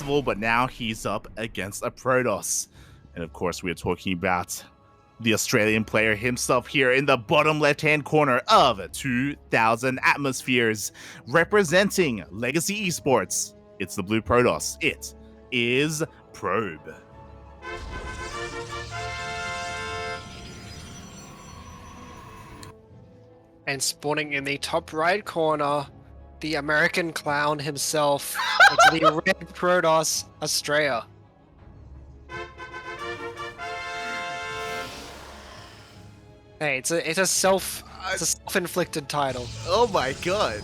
Festival, but now he's up against a Protoss. And of course, we are talking about the Australian player himself here in the bottom left-hand corner of 2000 Atmospheres, representing Legacy Esports. It's the Blue Protoss. It is Probe. And spawning in the top right corner, the American clown himself, it's the red Protoss, Astrea. Hey, it's a self-inflicted title. Oh my god.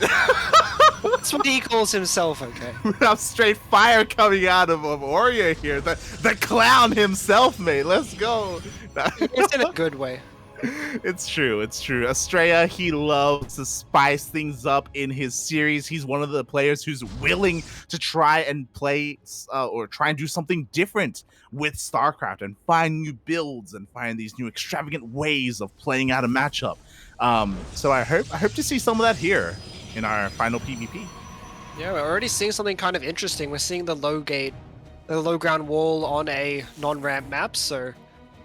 That's what he calls himself, okay? We have straight fire coming out of Oreo here. The clown himself, mate. Let's go. It's in a good way. It's true. Astrea, he loves to spice things up in his series. He's one of the players who's willing to try and play or try and do something different with StarCraft and find new builds and find these new extravagant ways of playing out a matchup. So I hope to see some of that here in our final PvP. Yeah, we're already seeing something kind of interesting. We're seeing the low ground wall on a non-ramp map, so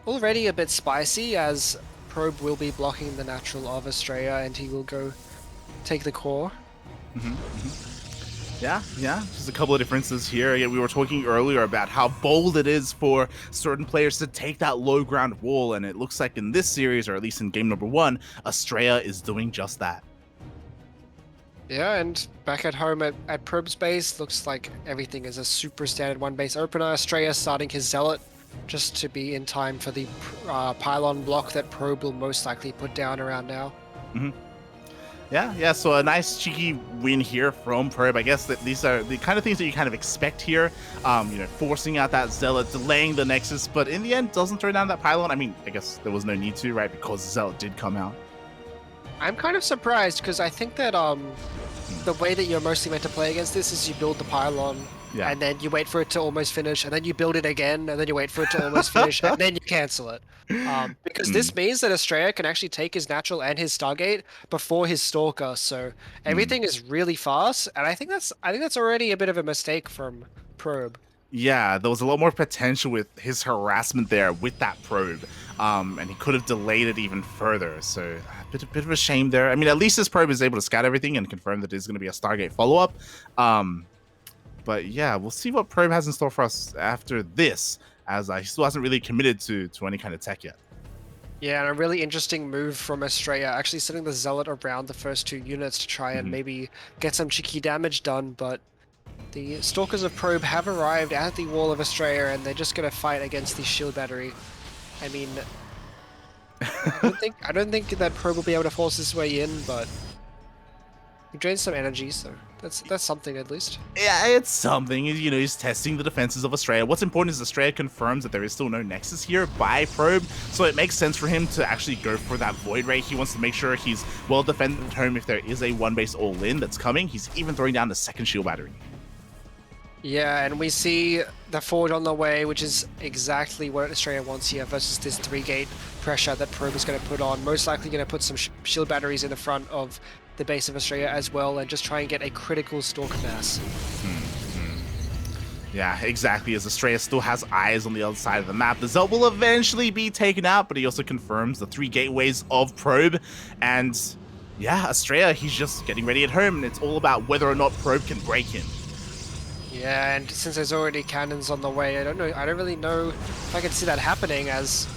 already a bit spicy as Probe will be blocking the natural of Astrea and he will go take the core. Yeah, just a couple of differences here. Again, we were talking earlier about how bold it is for certain players to take that low ground wall, and it looks like in this series, or at least in game number 1, Astrea is doing just that. Yeah, and back at home at Probe's base, looks like everything is a super standard one base opener. Astrea starting his Zealot just to be in time for the pylon block that Probe will most likely put down around now. Yeah, so a nice cheeky win here from Probe. I guess that these are the kind of things that you kind of expect here. Forcing out that Zealot, delaying the Nexus, but in the end doesn't turn down that pylon. I mean, I guess there was no need to, right? Because Zealot did come out. I'm kind of surprised because I think that the way that you're mostly meant to play against this is you build the pylon, and then you wait for it to almost finish, and then you build it again, and then you wait for it to almost finish, and then you cancel it. Because this means that Astrea can actually take his natural and his Stargate before his Stalker, so everything is really fast, and I think that's already a bit of a mistake from Probe. Yeah, there was a lot more potential with his harassment there with that Probe, and he could have delayed it even further. So a bit of a shame there. I mean, at least this Probe is able to scout everything and confirm that there's going to be a Stargate follow-up. But yeah, we'll see what Probe has in store for us after this, as he still hasn't really committed to any kind of tech yet. Yeah, and a really interesting move from Astrea, actually setting the Zealot around the first 2 units to try and maybe get some cheeky damage done, but the Stalkers of Probe have arrived at the wall of Astrea, and they're just going to fight against the shield battery. I mean, I don't think that Probe will be able to force his way in, but he drains some energy, so that's something at least. Yeah, it's something. He's testing the defenses of Astrea. What's important is Astrea confirms that there is still no Nexus here by Probe, so it makes sense for him to actually go for that Void Ray. He wants to make sure he's well defended at home if there is a one-base all-in that's coming. He's even throwing down the second shield battery. Yeah, and we see the Forge on the way, which is exactly what Astrea wants here versus this 3-gate pressure that Probe is going to put on. Most likely going to put some shield batteries in the front of the base of Astrea as well, and just try and get a critical Stalker mass. Yeah, exactly, as Astrea still has eyes on the other side of the map. The Zelt will eventually be taken out, but he also confirms the 3 gateways of Probe, and yeah, Astrea, he's just getting ready at home, and it's all about whether or not Probe can break him. Yeah, and since there's already cannons on the way, I don't really know if I can see that happening, as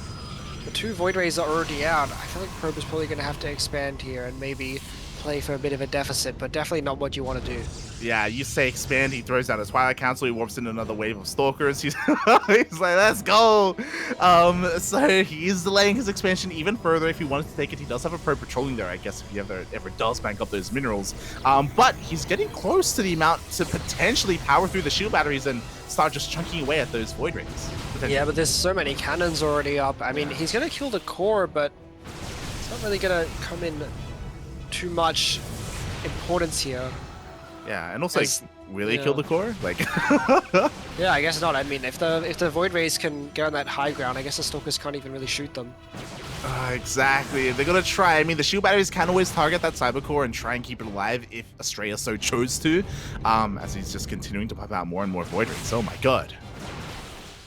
the 2 Void Rays are already out. I feel like Probe is probably going to have to expand here and maybe play for a bit of a deficit, but definitely not what you want to do. Yeah, you say expand, he throws out his Twilight Council, he warps in another wave of Stalkers. He's like, let's go! So he's delaying his expansion even further if he wanted to take it. He does have a Probe patrolling there, I guess, if he ever does bank up those minerals. But he's getting close to the amount to potentially power through the shield batteries and start just chunking away at those Void Rays. Yeah, but there's so many cannons already up. I mean, he's going to kill the core, but it's not really going to come in too much importance here. Yeah, and also, really kill the core? Like, yeah, I guess not. I mean, if the Void Rays can get on that high ground, I guess the Stalkers can't even really shoot them. Exactly. They're gonna try. I mean, the shield batteries can always target that cybercore and try and keep it alive if Astrea so chose to. As he's just continuing to pop out more and more void rays. Oh my god.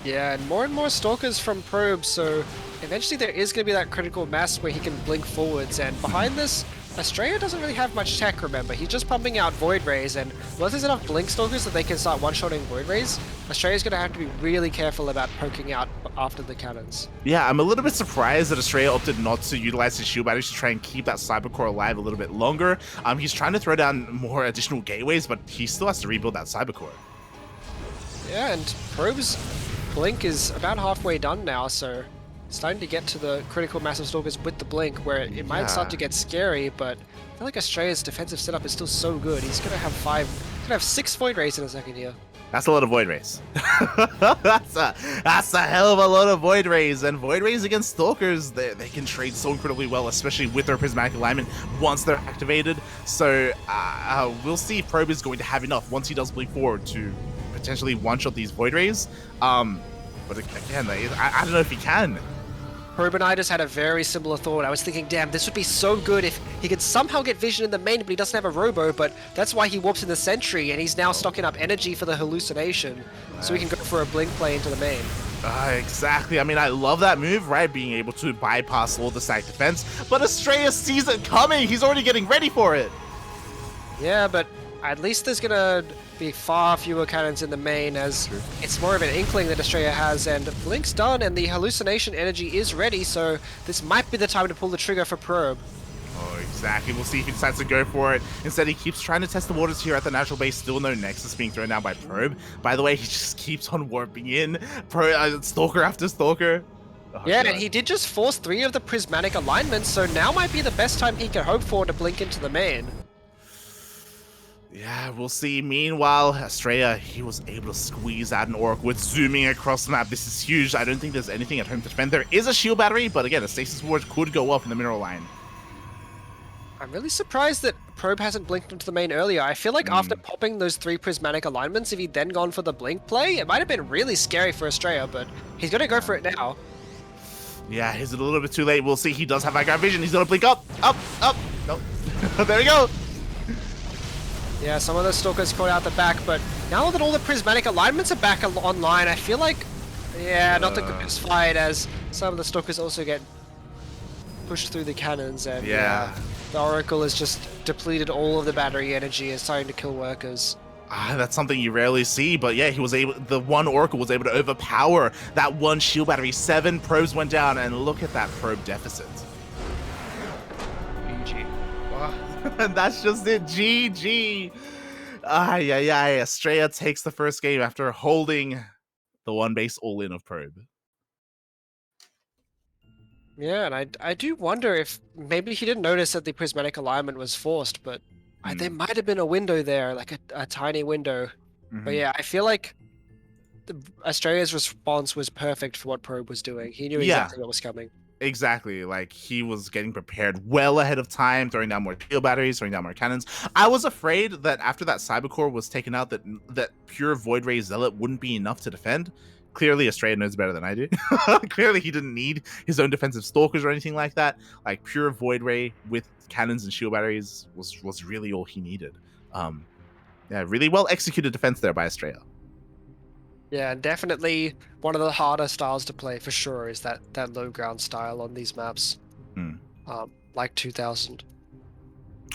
Yeah, and more stalkers from Probe, so eventually there is going to be that critical mass where he can blink forwards, and behind this, Astrea doesn't really have much tech, remember. He's just pumping out Void Rays, and once there's enough Blink Stalkers that they can start one-shotting Void Rays, Astrea's going to have to be really careful about poking out after the cannons. Yeah, I'm a little bit surprised that Astrea opted not to utilize his shield batteries to try and keep that cybercore alive a little bit longer. He's trying to throw down more additional gateways, but he still has to rebuild that cybercore. Yeah, and Probe's Blink is about halfway done now, so starting to get to the critical massive stalkers with the blink, where it might start to get scary, but I feel like Astrea's defensive setup is still so good. He's gonna have 6 Void Rays in a second here. That's a lot of Void Rays. that's a hell of a lot of Void Rays, and Void Rays against Stalkers, they can trade so incredibly well, especially with their Prismatic Alignment once they're activated. So we'll see if Probe is going to have enough once he does blink forward to potentially one-shot these Void Rays. But again, I don't know if he can. Probe and I just had a very similar thought. I was thinking, damn, this would be so good if he could somehow get vision in the main, but he doesn't have a robo, but that's why he warps in the sentry, and he's now stocking up energy for the hallucination, so he can go for a blink play into the main. Exactly. I mean, I love that move, right? Being able to bypass all the stack defense, but Astrea sees it coming. He's already getting ready for it. Yeah, but at least there's gonna be far fewer cannons in the main, as it's more of an inkling that Astrea has, and Blink's done and the hallucination energy is ready, so this might be the time to pull the trigger for Probe. Oh, exactly. We'll see if he decides to go for it. Instead, he keeps trying to test the waters here at the natural base. Still no Nexus being thrown down by Probe. By the way, he just keeps on warping in. Stalker after Stalker. Oh, yeah, God. and he did just force 3 of the prismatic alignments, so now might be the best time he can hope for to blink into the main. Yeah, we'll see. Meanwhile, Astrea, he was able to squeeze out an orc with zooming across the map. This is huge. I don't think there's anything at home to defend. There is a shield battery, but again, a stasis ward could go up in the mineral line. I'm really surprised that Probe hasn't blinked into the main earlier. I feel like after popping those 3 prismatic alignments, if he'd then gone for the blink play, it might have been really scary for Astrea, but he's going to go for it now. Yeah, is it a little bit too late? We'll see. He does have that vision. He's going to blink up. No. There we go. Yeah, some of the Stalkers caught out the back, but now that all the prismatic alignments are back online, I feel like, yeah, not the greatest fight, as some of the Stalkers also get pushed through the cannons, and the Oracle has just depleted all of the battery energy and starting to kill workers. That's something you rarely see, but yeah, the one Oracle was able to overpower that one shield battery. 7 probes went down, and look at that probe deficit. GG. And that's just it. GG. Astrea takes the first game after holding the one base all in of Probe. Yeah, and I do wonder if maybe he didn't notice that the prismatic alignment was forced, but there might have been a window there, like a tiny window. But yeah, I feel like Astrea's response was perfect for what Probe was doing. He knew exactly what was coming. Exactly, like he was getting prepared well ahead of time, throwing down more shield batteries, throwing down more cannons. I was afraid that after that cybercore was taken out, that pure Void Ray Zealot wouldn't be enough to defend. Clearly, Astrea knows better than I do. Clearly, he didn't need his own defensive stalkers or anything like that. Like pure Void Ray with cannons and shield batteries was really all he needed. Yeah, really well executed defense there by Astrea. Yeah, definitely one of the harder styles to play for sure is that low ground style on these maps, like 2000.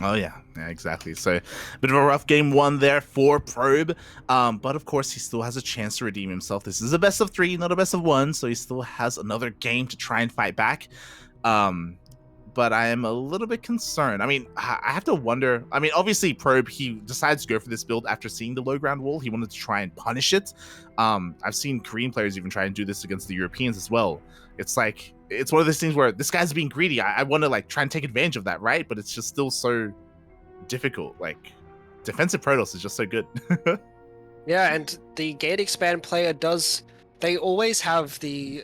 Oh yeah, exactly. So, a bit of a rough game 1 there for Probe, but of course he still has a chance to redeem himself. This is a best of 3, not a best of 1, so he still has another game to try and fight back. But I am a little bit concerned. I mean, I have to wonder. I mean, obviously, Probe, he decides to go for this build after seeing the low ground wall. He wanted to try and punish it. I've seen Korean players even try and do this against the Europeans as well. It's like, it's one of those things where this guy's being greedy. I want to like try and take advantage of that, right? But it's just still so difficult. Like, defensive Protoss is just so good. Yeah, and the gate expand player they always have the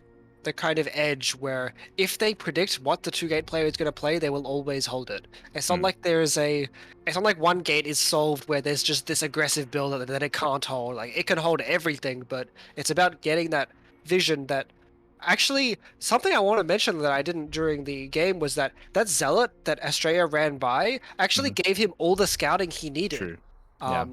kind of edge where if they predict what the 2-gate player is going to play, they will always hold it. It's not like it's not like one gate is solved where there's just this aggressive build that it can't hold. Like, it can hold everything, but it's about getting that vision that Actually, something I want to mention that I didn't during the game was that Zealot that Astrea ran by actually gave him all the scouting he needed. True. Yeah.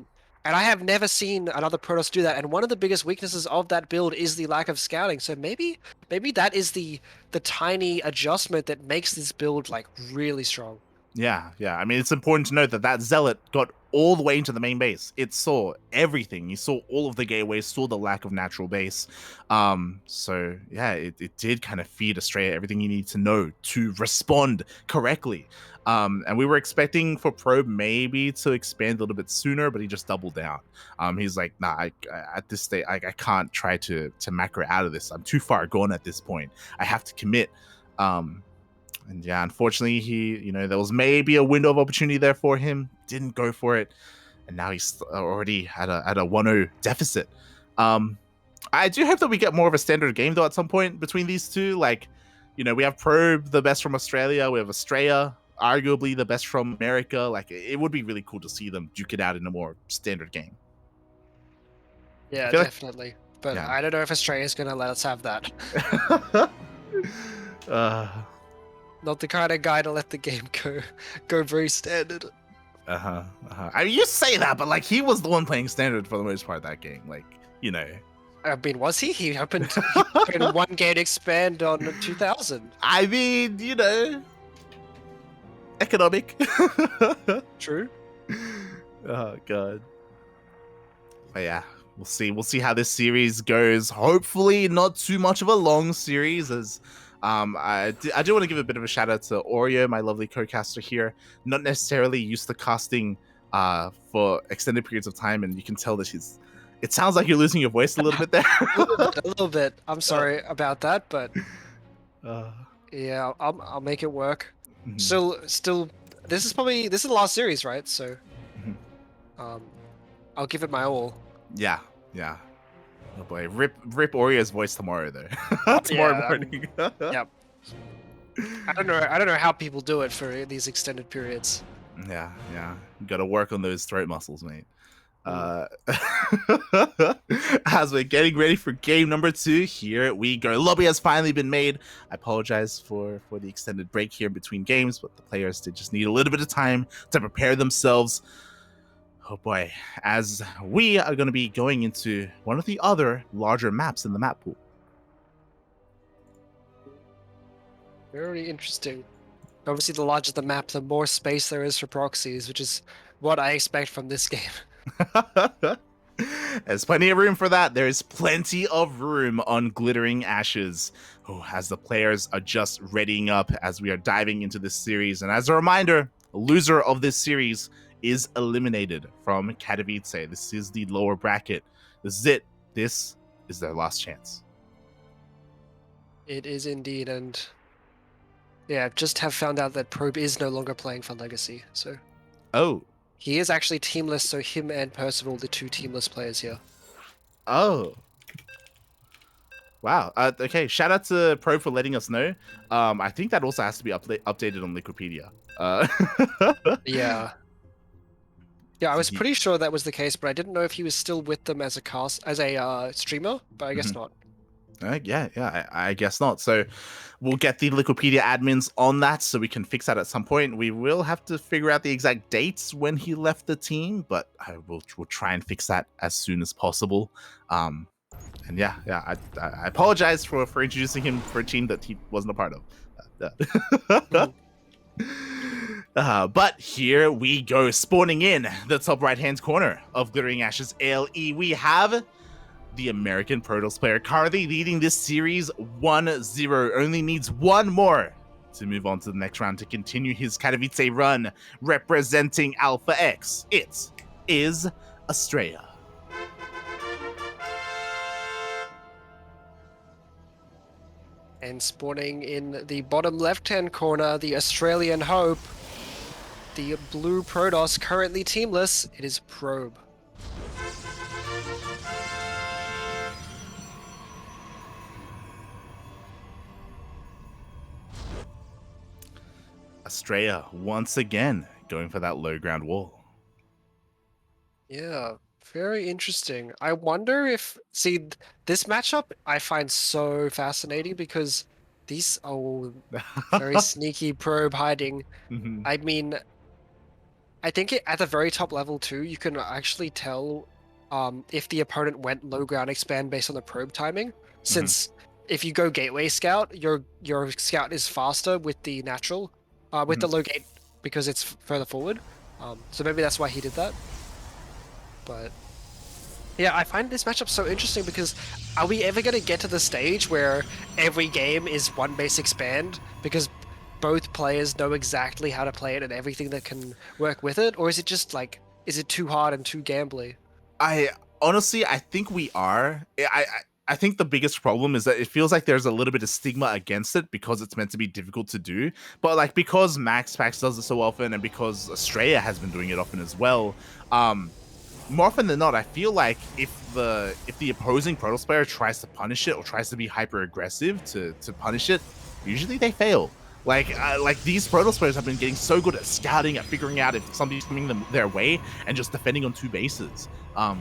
And I have never seen another Protoss do that. And one of the biggest weaknesses of that build is the lack of scouting. So maybe that is the tiny adjustment that makes this build like really strong. Yeah, yeah. I mean, it's important to note that that Zealot got all the way into the main base. It saw everything. You saw all of the gateways, saw the lack of natural base. So yeah, it did kind of feed Astrea everything you need to know to respond correctly. And we were expecting for Probe maybe to expand a little bit sooner, but he just doubled down. He's like, nah, at this stage, I can't try to macro out of this. I'm too far gone at this point. I have to commit. And yeah, unfortunately, there was maybe a window of opportunity there for him. Didn't go for it, and now he's already at a 1-0 deficit. I do hope that we get more of a standard game though at some point between these two. Like, we have Probe, the best from Australia. We have Astrea, arguably the best from America. Like, it would be really cool to see them duke it out in a more standard game. Yeah, definitely. But yeah. I don't know if Astrea is going to let us have that. Not the kind of guy to let the game go very standard. I mean, you say that, but like he was the one playing standard for the most part of that game. Like, I mean, was he? He opened one game expand on 2000. I mean, economic. True. Oh god. But yeah, we'll see. We'll see how this series goes. Hopefully, not too much of a long series as. I do want to give a bit of a shout out to Oreo, my lovely co-caster here. Not necessarily used to casting for extended periods of time, and you can tell that it sounds like you're losing your voice a little bit there. a little bit. I'm sorry about that, but yeah, I'll make it work. Still, this is the last series, right? So, I'll give it my all. Yeah. Oh boy, rip Oreo's voice tomorrow though. Tomorrow morning. Yep. I don't know how people do it for these extended periods. Yeah. You gotta work on those throat muscles, mate. As we're getting ready for game number 2, here we go. Lobby has finally been made. I apologize for the extended break here between games, but the players did just need a little bit of time to prepare themselves. Oh boy, as we are going to be going into one of the other larger maps in the map pool. Very interesting. Obviously, the larger the map, the more space there is for proxies, which is what I expect from this game. There's plenty of room for that. There's plenty of room on Glittering Ashes. As the players are just readying up as we are diving into this series. And as a reminder, the loser of this series is eliminated from Katowice. This is the lower bracket. This is it. This is their last chance. It is indeed, and yeah, just have found out that Probe is no longer playing for Legacy. So, he is actually teamless. So him and Percival, the two teamless players here. Oh, wow. Okay, shout out to Probe for letting us know. I think that also has to be updated on Wikipedia. Yeah. Yeah, I was pretty sure that was the case, but I didn't know if he was still with them as a streamer, but I guess not. Yeah, I guess not. So we'll get the Wikipedia admins on that so we can fix that at some point. We will have to figure out the exact dates when he left the team, but we'll try and fix that as soon as possible. And yeah, I apologize for introducing him for a team that he wasn't a part of. But here we go, spawning in the top right-hand corner of Glittering Ashes ALE. We have the American Protoss player currently leading this series 1-0. Only needs one more to move on to the next round to continue his Katowice run, representing Alpha X. It is Astrea. And spawning in the bottom left-hand corner, the Australian Hope, the blue Protoss, currently teamless. It is Probe. Astrea once again going for that low ground wall. Yeah, Very interesting. I wonder if, see, this matchup I find so fascinating because these, oh, very sneaky probe hiding. Mhm. I mean, I think at the very top level too, you can actually tell if the opponent went low ground expand based on the probe timing. Since if you go gateway scout, your scout is faster with the natural, with the low gate because it's further forward. So maybe that's why he did that. But yeah, I find this matchup so interesting because are we ever going to get to the stage where every game is one base expand because both players know exactly how to play it and everything that can work with it? Or is it just like, is it too hard and too gambly? I honestly, I think we are. I think the biggest problem is that it feels like there's a little bit of stigma against it because it's meant to be difficult to do. But like because Max Pax does it so often, and because Astrea has been doing it often as well, more often than not, I feel like if the opposing Protoss player tries to punish it or tries to be hyper aggressive to punish it, usually they fail. Like these Protoss players have been getting so good at scouting, at figuring out if somebody's coming their way, and just defending on two bases.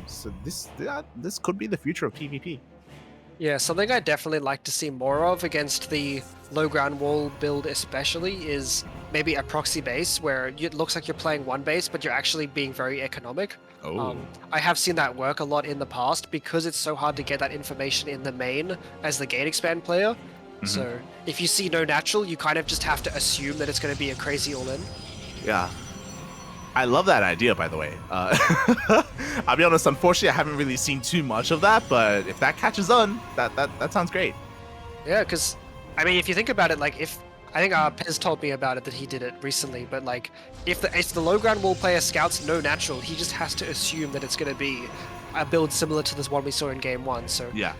So this could be the future of PvP. Yeah, something I definitely like to see more of against the low ground wall build especially is maybe a proxy base where it looks like you're playing one base, but you're actually being very economic. Oh. I have seen that work a lot in the past because it's so hard to get that information in the main as the gate expand player. So if you see no natural, you kind of just have to assume that it's going to be a crazy all-in. Yeah. I love that idea, by the way. I'll be honest, unfortunately, I haven't really seen too much of that, but if that catches on, that sounds great. Yeah, because, I mean, if you think about it, like, if, I think Pez told me about it, that he did it recently, but, like, if the low ground wall player scouts no natural, he just has to assume that it's going to be a build similar to this one we saw in Game 1, so... Yeah.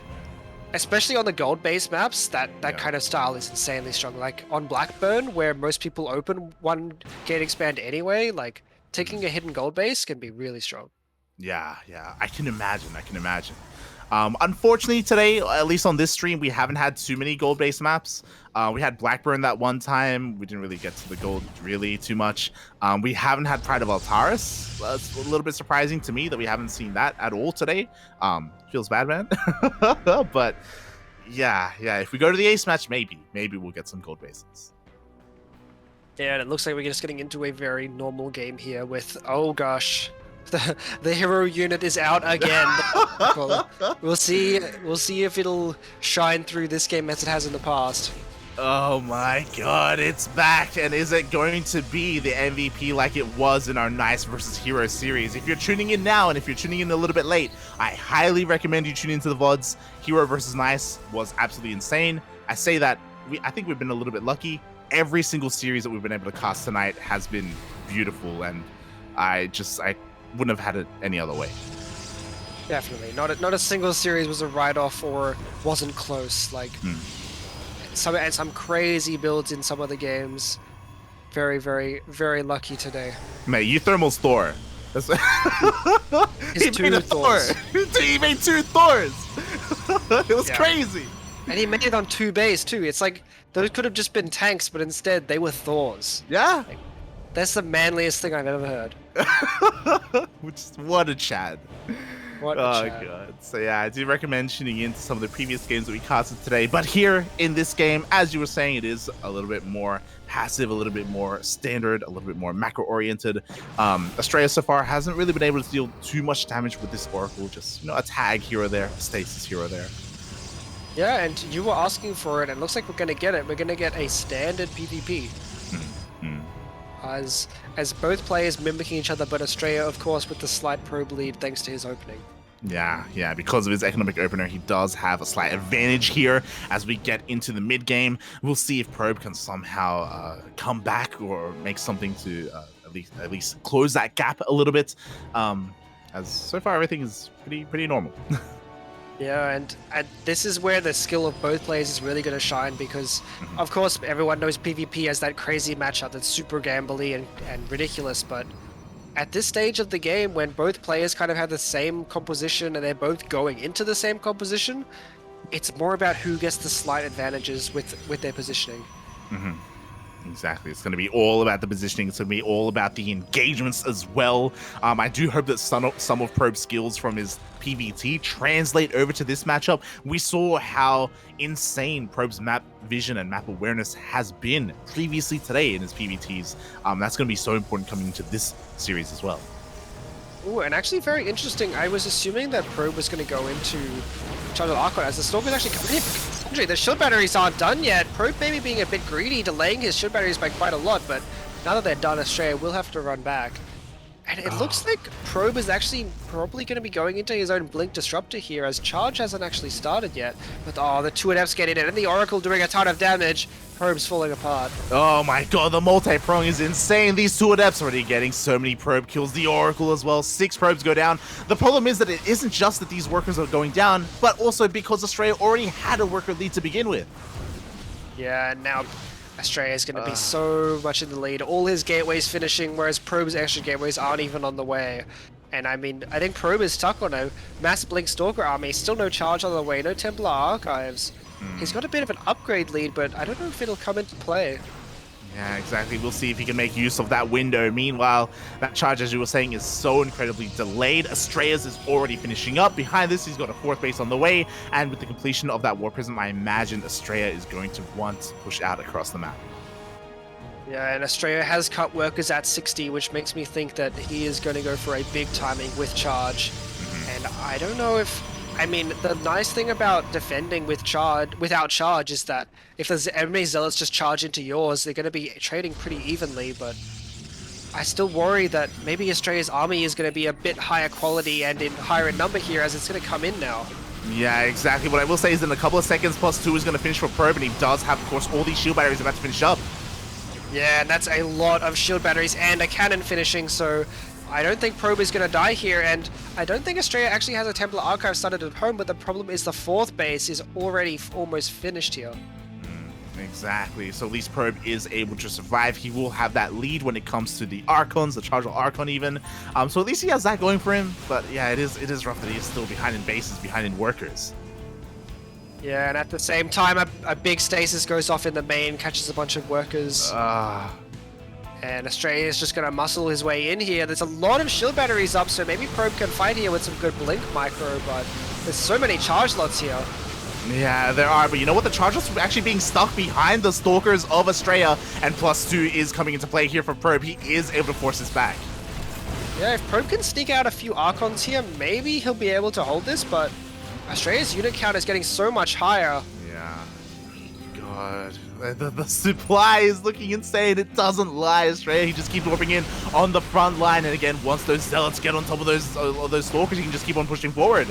Especially on the gold-based maps, that kind of style is insanely strong. Like, on Blackburn, where most people open one gate expand anyway, like, taking a hidden gold base can be really strong. Yeah, I can imagine. Unfortunately, today, at least on this stream, we haven't had too many gold-based maps. We had Blackburn that one time. We didn't really get to the gold really too much. We haven't had Pride of Altaris. It's a little bit surprising to me that we haven't seen that at all today. Feels bad, man. But yeah. If we go to the ace match, maybe we'll get some gold bases. Yeah, and it looks like we're just getting into a very normal game here with, oh gosh, the hero unit is out again. We'll see if it'll shine through this game as it has in the past. Oh my god, it's back, and is it going to be the MVP like it was in our Nice versus Hero series? If you're tuning in now, and if you're tuning in a little bit late, I highly recommend you tune into the VODs. Hero versus Nice was absolutely insane. I say that, I think we've been a little bit lucky. Every single series that we've been able to cast tonight has been beautiful, and I wouldn't have had it any other way. Definitely. Not a single series was a write-off or wasn't close. Like, some crazy builds in some of the games. Very, very, very lucky today. Mate, you thermal's Thor. He made a Thor. He made two Thors. It was crazy. And he made it on 2 base too. It's like, those could have just been tanks, but instead they were Thors. Yeah. Like, that's the manliest thing I've ever heard. What a Chad. What a Chad. God. So yeah, I do recommend tuning into some of the previous games that we casted today. But here in this game, as you were saying, it is a little bit more passive, a little bit more standard, a little bit more macro-oriented. Astrea so far hasn't really been able to deal too much damage with this Oracle. Just, a tag here or there, a stasis here or there. Yeah, and you were asking for it, and it looks like we're going to get it. We're going to get a standard PvP. As both players mimicking each other, but Astrea, of course, with the slight probe lead thanks to his opening. Yeah, because of his economic opener, he does have a slight advantage here as we get into the mid game. We'll see if Probe can somehow come back or make something to at least close that gap a little bit. As so far everything is pretty normal. Yeah, and this is where the skill of both players is really going to shine because, of course, everyone knows PvP as that crazy matchup that's super gambly and ridiculous, but at this stage of the game, when both players kind of have the same composition and they're both going into the same composition, it's more about who gets the slight advantages with their positioning. Exactly. It's going to be all about the positioning. It's going to be all about the engagements as well. I do hope that some of Probe's skills from his PVT translate over to this matchup. We saw how insane Probe's map vision and map awareness has been previously today in his PVTs. That's going to be so important coming into this series as well. Ooh, and actually very interesting. I was assuming that Probe was going to go into Charge of Archon as the Stalker's actually coming in. The shield batteries aren't done yet. Probe maybe being a bit greedy, delaying his shield batteries by quite a lot, but now that they're done, Astrea will have to run back. And it looks like Probe is actually probably going to be going into his own Blink Disruptor here, as Charge hasn't actually started yet. But the two adepts getting in, and the Oracle doing a ton of damage. Probe's falling apart. Oh my god, the multi-prong is insane. These two adepts already getting so many probe kills. The Oracle as well. 6 probes go down. The problem is that it isn't just that these workers are going down, but also because Astrea already had a worker lead to begin with. Yeah, and now Astrea is going to be so much in the lead. All his gateways finishing, whereas Probe's extra gateways aren't even on the way. And I mean, I think Probe is stuck on a mass Blink Stalker army. Still no Charge on the way, no Templar Archives. He's got a bit of an upgrade lead, but I don't know if it'll come into play. Yeah, exactly. We'll see if he can make use of that window. Meanwhile, that charge, as you were saying, is so incredibly delayed. Astrea's is already finishing up. Behind this, he's got a 4th base on the way. And with the completion of that War Prism, I imagine Astrea is going to want to push out across the map. Yeah, and Astrea has cut workers at 60, which makes me think that he is going to go for a big timing with charge. And I don't know if... I mean, the nice thing about defending with without charge is that if there's enemy zealots just charge into yours, they're going to be trading pretty evenly, but I still worry that maybe Astrea's army is going to be a bit higher quality and in higher in number here, as it's going to come in now. Yeah, exactly. What I will say is in a couple of seconds, +2 is going to finish for Probe, and he does have, of course, all these shield batteries about to finish up. Yeah, and that's a lot of shield batteries and a cannon finishing, so I don't think Probe is going to die here, and I don't think Astrea actually has a Templar Archive started at home, but the problem is the 4th base is already almost finished here. Exactly. So at least Probe is able to survive. He will have that lead when it comes to the Archons, the Charge of Archon even. So at least he has that going for him, but yeah, it is rough that he is still behind in bases, behind in workers. Yeah, and at the same time, a big stasis goes off in the main, catches a bunch of workers. And Astrea is just going to muscle his way in here. There's a lot of shield batteries up, so maybe Probe can fight here with some good Blink Micro, but there's so many charge lots here. Yeah, there are, but you know what? The charge lots are actually being stuck behind the Stalkers of Astrea, and +2 is coming into play here for Probe. He is able to force this back. Yeah, if Probe can sneak out a few Archons here, maybe he'll be able to hold this, but Astrea's unit count is getting so much higher. Yeah. God. The supply is looking insane. It doesn't lie. Astrea, he just keeps warping in on the front line, and again, once those zealots get on top of those Stalkers, he can just keep on pushing forward.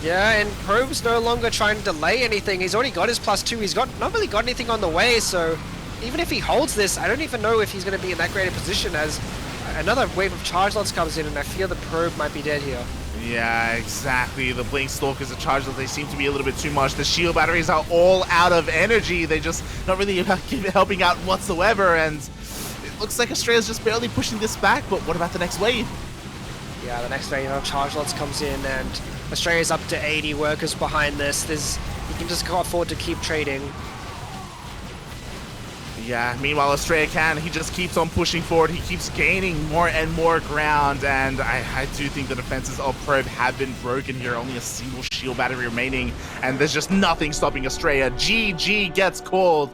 Yeah, and Probe's no longer trying to delay anything. He's already got his +2. He's not really got anything on the way, so even if he holds this, I don't even know if he's going to be in that great a position, as another wave of charge lots comes in, and I fear the Probe might be dead here. Yeah, exactly. The Blink Stalkers, the charge lots, they seem to be a little bit too much. The shield batteries are all out of energy. They're just not really helping out whatsoever, and it looks like Astrea's just barely pushing this back, but what about the next wave? Yeah, the next wave of charge lots comes in, and Astrea's up to 80 workers behind this. You can just afford to keep trading. Yeah, meanwhile, Astrea he just keeps on pushing forward. He keeps gaining more and more ground, and I do think the defenses of Probe have been broken here. Only a single shield battery remaining, and there's just nothing stopping Astrea. GG gets called.